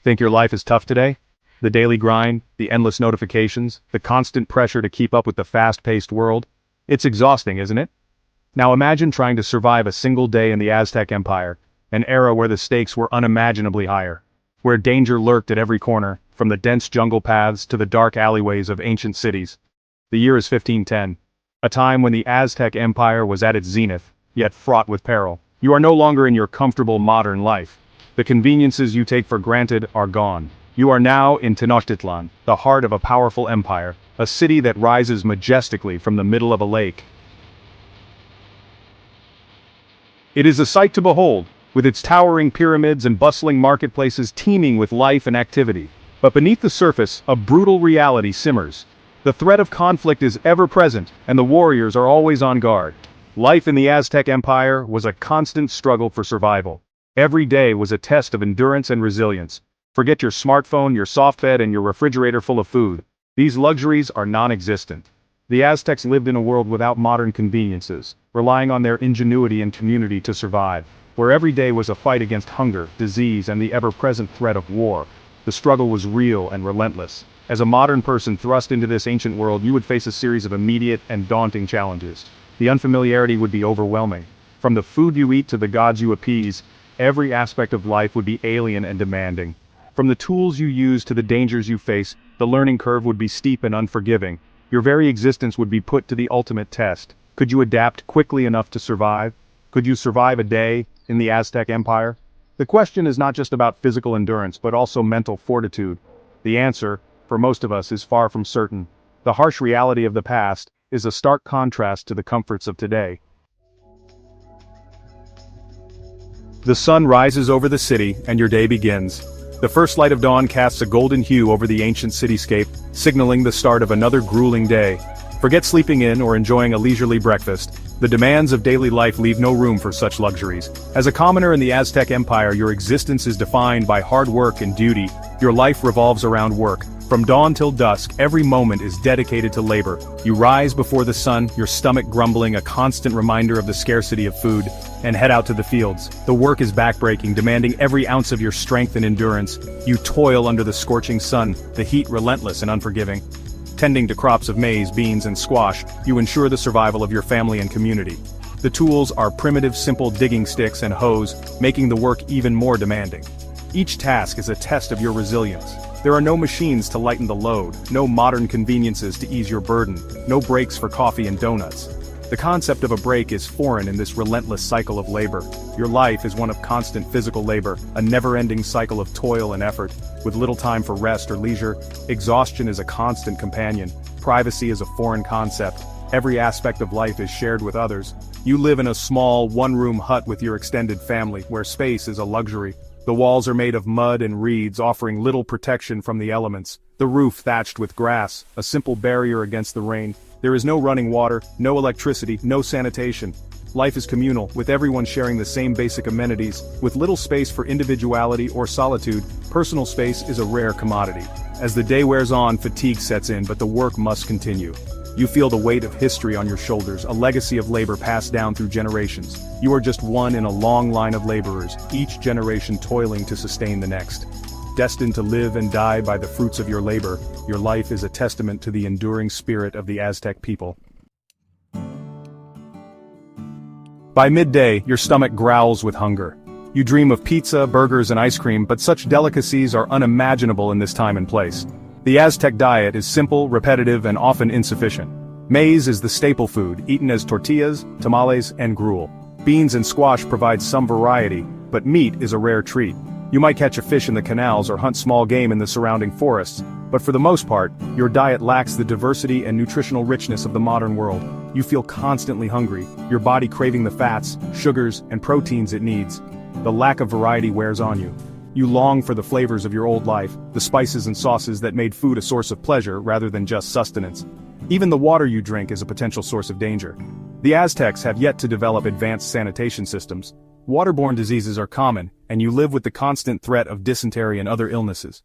Think your life is tough today? The daily grind, the endless notifications, the constant pressure to keep up with the fast-paced world? It's exhausting, isn't it? Now imagine trying to survive a single day in the Aztec Empire, an era where the stakes were unimaginably higher, where danger lurked at every corner, from the dense jungle paths to the dark alleyways of ancient cities. The year is 1510, a time when the Aztec Empire was at its zenith, yet fraught with peril. You are no longer in your comfortable modern life. The conveniences you take for granted are gone. You are now in Tenochtitlan, the heart of a powerful empire, a city that rises majestically from the middle of a lake. It is a sight to behold, with its towering pyramids and bustling marketplaces teeming with life and activity. But beneath the surface, a brutal reality simmers. The threat of conflict is ever present, and the warriors are always on guard. Life in the Aztec Empire was a constant struggle for survival. Every day was a test of endurance and resilience. Forget your smartphone, your soft bed, and your refrigerator full of food. These luxuries are non-existent. The Aztecs lived in a world without modern conveniences, relying on their ingenuity and community to survive, where every day was a fight against hunger, disease, and the ever-present threat of war. The struggle was real and relentless. As a modern person thrust into this ancient world, you would face a series of immediate and daunting challenges. The unfamiliarity would be overwhelming. From the food you eat to the gods you appease, every aspect of life would be alien and demanding. From the tools you use to the dangers you face, the learning curve would be steep and unforgiving. Your very existence would be put to the ultimate test. Could you adapt quickly enough to survive? Could you survive a day in the Aztec Empire? The question is not just about physical endurance, but also mental fortitude. The answer, for most of us, is far from certain. The harsh reality of the past is a stark contrast to the comforts of today. The sun rises over the city, and your day begins. The first light of dawn casts a golden hue over the ancient cityscape, signaling the start of another grueling day. Forget sleeping in or enjoying a leisurely breakfast. The demands of daily life leave no room for such luxuries. As a commoner in the Aztec Empire, your existence is defined by hard work and duty. Your life revolves around work. From dawn till dusk, every moment is dedicated to labor. You rise before the sun, your stomach grumbling, a constant reminder of the scarcity of food, and head out to the fields. The work is backbreaking, demanding every ounce of your strength and endurance. You toil under the scorching sun, the heat relentless and unforgiving. Tending to crops of maize, beans, and squash, you ensure the survival of your family and community. The tools are primitive, simple digging sticks and hoes, making the work even more demanding. Each task is a test of your resilience. There are no machines to lighten the load, no modern conveniences to ease your burden, no breaks for coffee and donuts. The concept of a break is foreign in this relentless cycle of labor. Your life is one of constant physical labor, a never-ending cycle of toil and effort, with little time for rest or leisure. Exhaustion is a constant companion. Privacy is a foreign concept. Every aspect of life is shared with others. You live in a small, one-room hut with your extended family, where space is a luxury. The walls are made of mud and reeds, offering little protection from the elements. The roof thatched with grass, a simple barrier against the rain. There is no running water, no electricity, no sanitation. Life is communal, with everyone sharing the same basic amenities. With little space for individuality or solitude, personal space is a rare commodity. As the day wears on, fatigue sets in, but the work must continue. You feel the weight of history on your shoulders, a legacy of labor passed down through generations. You are just one in a long line of laborers, each generation toiling to sustain the next. Destined to live and die by the fruits of your labor, your life is a testament to the enduring spirit of the Aztec people. By midday, your stomach growls with hunger. You dream of pizza, burgers, and ice cream, but such delicacies are unimaginable in this time and place. The Aztec diet is simple, repetitive, and often insufficient. Maize is the staple food, eaten as tortillas, tamales, and gruel. Beans and squash provide some variety, but meat is a rare treat. You might catch a fish in the canals or hunt small game in the surrounding forests, but for the most part, your diet lacks the diversity and nutritional richness of the modern world. You feel constantly hungry, your body craving the fats, sugars, and proteins it needs. The lack of variety wears on you. You long for the flavors of your old life, the spices and sauces that made food a source of pleasure rather than just sustenance. Even the water you drink is a potential source of danger. The Aztecs have yet to develop advanced sanitation systems. Waterborne diseases are common, and you live with the constant threat of dysentery and other illnesses.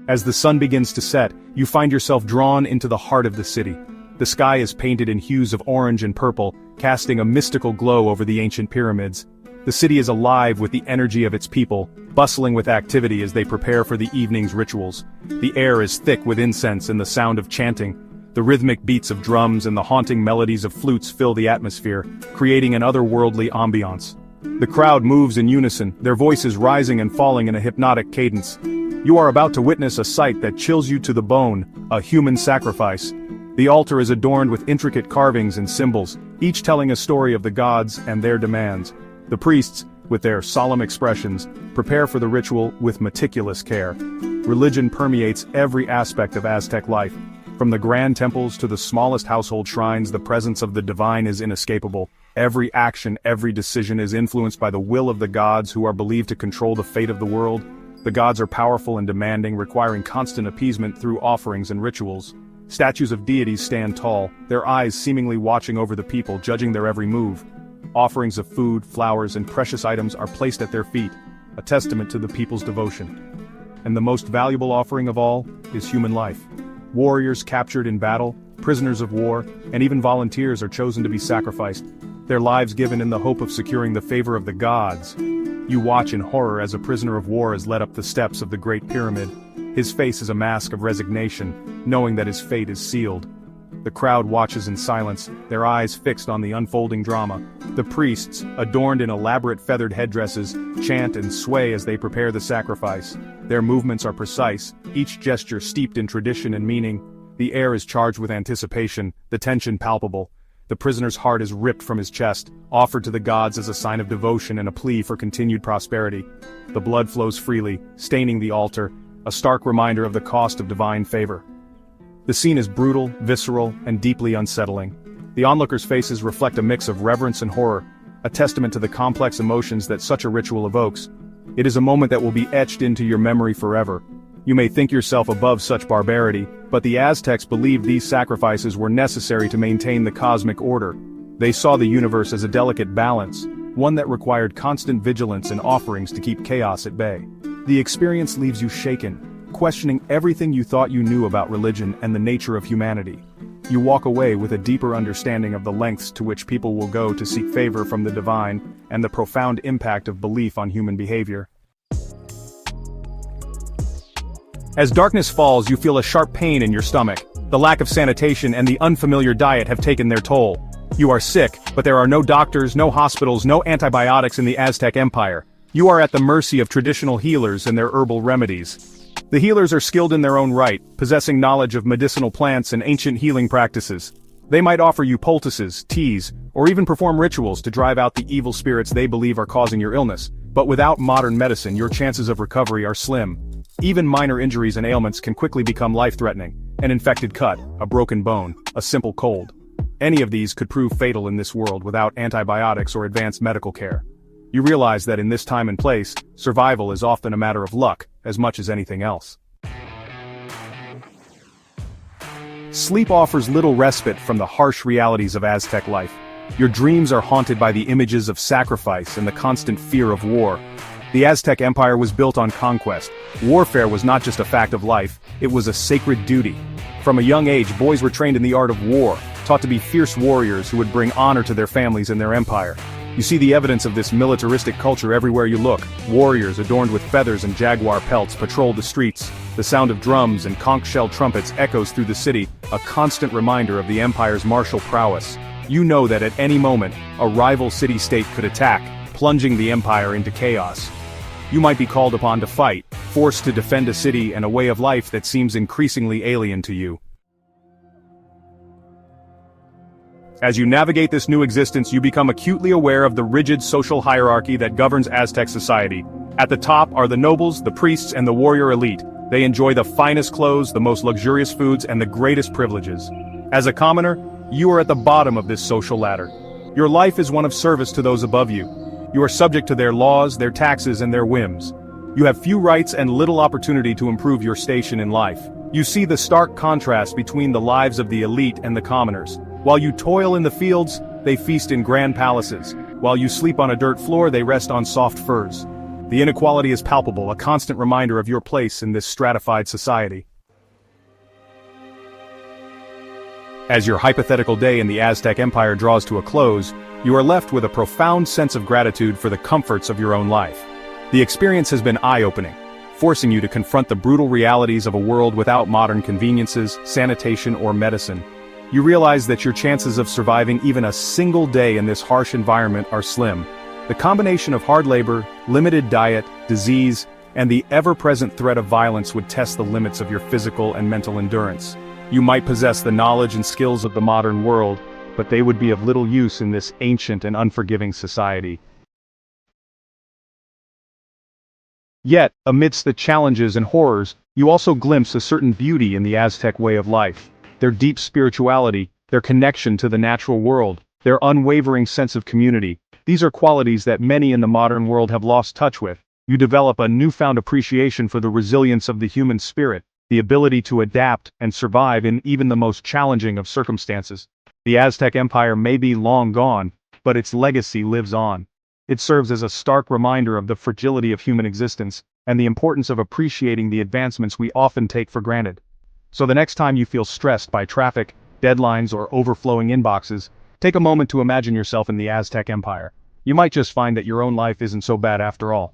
As the sun begins to set, you find yourself drawn into the heart of the city. The sky is painted in hues of orange and purple, casting a mystical glow over the ancient pyramids. The city is alive with the energy of its people, bustling with activity as they prepare for the evening's rituals. The air is thick with incense and the sound of chanting. The rhythmic beats of drums and the haunting melodies of flutes fill the atmosphere, creating an otherworldly ambiance. The crowd moves in unison, their voices rising and falling in a hypnotic cadence. You are about to witness a sight that chills you to the bone, a human sacrifice. The altar is adorned with intricate carvings and symbols, each telling a story of the gods and their demands. The priests, with their solemn expressions, prepare for the ritual with meticulous care. Religion permeates every aspect of Aztec life. From the grand temples to the smallest household shrines, the presence of the divine is inescapable. Every action, every decision is influenced by the will of the gods who are believed to control the fate of the world. The gods are powerful and demanding, requiring constant appeasement through offerings and rituals. Statues of deities stand tall, their eyes seemingly watching over the people, judging their every move. Offerings of food, flowers, and precious items are placed at their feet, a testament to the people's devotion. And the most valuable offering of all is human life. Warriors captured in battle, prisoners of war, and even volunteers are chosen to be sacrificed, their lives given in the hope of securing the favor of the gods. You watch in horror as a prisoner of war is led up the steps of the Great Pyramid. His face is a mask of resignation, knowing that his fate is sealed. The crowd watches in silence, their eyes fixed on the unfolding drama. The priests, adorned in elaborate feathered headdresses, chant and sway as they prepare the sacrifice. Their movements are precise, each gesture steeped in tradition and meaning. The air is charged with anticipation, the tension palpable. The prisoner's heart is ripped from his chest, offered to the gods as a sign of devotion and a plea for continued prosperity. The blood flows freely, staining the altar, a stark reminder of the cost of divine favor. The scene is brutal, visceral, and deeply unsettling. The onlookers' faces reflect a mix of reverence and horror, a testament to the complex emotions that such a ritual evokes. It is a moment that will be etched into your memory forever. You may think yourself above such barbarity, but the Aztecs believed these sacrifices were necessary to maintain the cosmic order. They saw the universe as a delicate balance, one that required constant vigilance and offerings to keep chaos at bay. The experience leaves you shaken, questioning everything you thought you knew about religion and the nature of humanity. You walk away with a deeper understanding of the lengths to which people will go to seek favor from the divine, and the profound impact of belief on human behavior. As darkness falls, you feel a sharp pain in your stomach. The lack of sanitation and the unfamiliar diet have taken their toll. You are sick, but there are no doctors, no hospitals, no antibiotics in the Aztec Empire. You are at the mercy of traditional healers and their herbal remedies. The healers are skilled in their own right, possessing knowledge of medicinal plants and ancient healing practices. They might offer you poultices, teas, or even perform rituals to drive out the evil spirits they believe are causing your illness. But without modern medicine, your chances of recovery are slim. Even minor injuries and ailments can quickly become life-threatening. An infected cut, a broken bone, a simple cold. Any of these could prove fatal in this world without antibiotics or advanced medical care. You realize that in this time and place, survival is often a matter of luck, as much as anything else. Sleep offers little respite from the harsh realities of Aztec life. Your dreams are haunted by the images of sacrifice and the constant fear of war. The Aztec Empire was built on conquest. Warfare was not just a fact of life, it was a sacred duty. From a young age, boys were trained in the art of war, taught to be fierce warriors who would bring honor to their families and their empire. You see the evidence of this militaristic culture everywhere you look. Warriors adorned with feathers and jaguar pelts patrol the streets. The sound of drums and conch-shell trumpets echoes through the city, a constant reminder of the empire's martial prowess. You know that at any moment, a rival city-state could attack, plunging the empire into chaos. You might be called upon to fight, forced to defend a city and a way of life that seems increasingly alien to you. As you navigate this new existence, you become acutely aware of the rigid social hierarchy that governs Aztec society. At the top are the nobles, the priests, and the warrior elite. They enjoy the finest clothes, the most luxurious foods, and the greatest privileges. As a commoner, you are at the bottom of this social ladder. Your life is one of service to those above you. You are subject to their laws, their taxes, and their whims. You have few rights and little opportunity to improve your station in life. You see the stark contrast between the lives of the elite and the commoners. While you toil in the fields, they feast in grand palaces. While you sleep on a dirt floor, they rest on soft furs. The inequality is palpable, a constant reminder of your place in this stratified society. As your hypothetical day in the Aztec Empire draws to a close, you are left with a profound sense of gratitude for the comforts of your own life. The experience has been eye-opening, forcing you to confront the brutal realities of a world without modern conveniences, sanitation, or medicine. You realize that your chances of surviving even a single day in this harsh environment are slim. The combination of hard labor, limited diet, disease, and the ever-present threat of violence would test the limits of your physical and mental endurance. You might possess the knowledge and skills of the modern world, but they would be of little use in this ancient and unforgiving society. Yet, amidst the challenges and horrors, you also glimpse a certain beauty in the Aztec way of life. Their deep spirituality, their connection to the natural world, their unwavering sense of community. These are qualities that many in the modern world have lost touch with. You develop a newfound appreciation for the resilience of the human spirit, the ability to adapt and survive in even the most challenging of circumstances. The Aztec Empire may be long gone, but its legacy lives on. It serves as a stark reminder of the fragility of human existence, and the importance of appreciating the advancements we often take for granted. So the next time you feel stressed by traffic, deadlines, or overflowing inboxes, take a moment to imagine yourself in the Aztec Empire. You might just find that your own life isn't so bad after all.